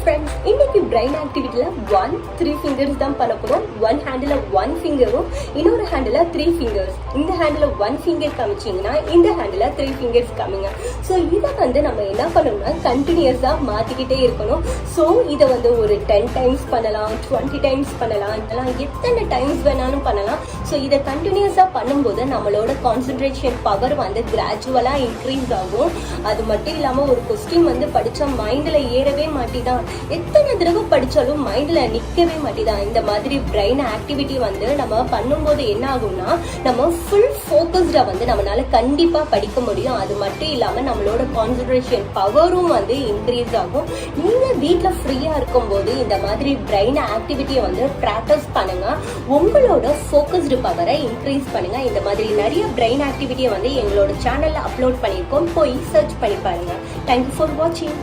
Friends, இன்னைக்கு brain ஆக்டிவிட்டியில 3 fingers தான் பண்ண போறோம். ஒன் ஹேண்டில் 1 ஃபிங்கரும் இன்னொரு ஹேண்டில் 3 ஃபிங்கர்ஸ். இந்த ஹேண்டில் 1 ஃபிங்கர் காமிச்சிங்கன்னா இந்த ஹேண்டில் 3 ஃபிங்கர்ஸ் காமிங்க. ஸோ இதை நம்ம என்ன பண்ணணும்னா கண்டினியூஸா மாத்திக்கிட்டே இருக்கணும். ஸோ இதை ஒரு 10 டைம்ஸ் பண்ணலாம், 20 டைம்ஸ் பண்ணலாம், இதெல்லாம் எத்தனை டைம்ஸ் வேணாலும் பண்ணலாம். ஸோ இதை கண்டினியூஸா பண்ணும்போது நம்மளோட கான்சென்ட்ரேஷன் பவர் கிராஜுவலா இன்க்ரீஸ் ஆகும். அது மட்டும் இல்லாம ஒரு கொஸ்டின் படிச்சா மைண்ட்ல ஏறவே மாட்டிதான், எத்தனை தடவை படிச்சாலும் மைண்ட்ல நிக்கவே மாட்டிதான். இந்த மாதிரி பிரெயின் ஆக்டிவிட்டி நம்ம பண்ணும்போது என்ன ஆகும்னா நம்ம ஃபுல் ஃபோக்கஸ்டா நம்மளால கண்டிப்பா படிக்க முடியும். அது மட்டும் இல்லாம நம்மளோட கான்சென்ட்ரேஷன் பவரும் இன்க்ரீஸ் ஆகும். நீங்க வீட்ல ஃப்ரீயா இருக்கும் போது இந்த மாதிரி பிரெயின் ஆக்டிவிட்டியை பிராக்டிஸ் பண்ணுங்க. உங்களோட ஃபோக்கஸ்டு பவரை இன்க்ரீஸ் பண்ணுங்க. இந்த மாதிரி நிறைய பிரெயின் ஆக்டிவிட்டியை எங்களோட சேனல்ல அப்லோட் பண்ணியிருக்கோம், போய் சர்ச் பண்ணி பாருங்க. தேங்க்யூ ஃபார் வாட்சிங்.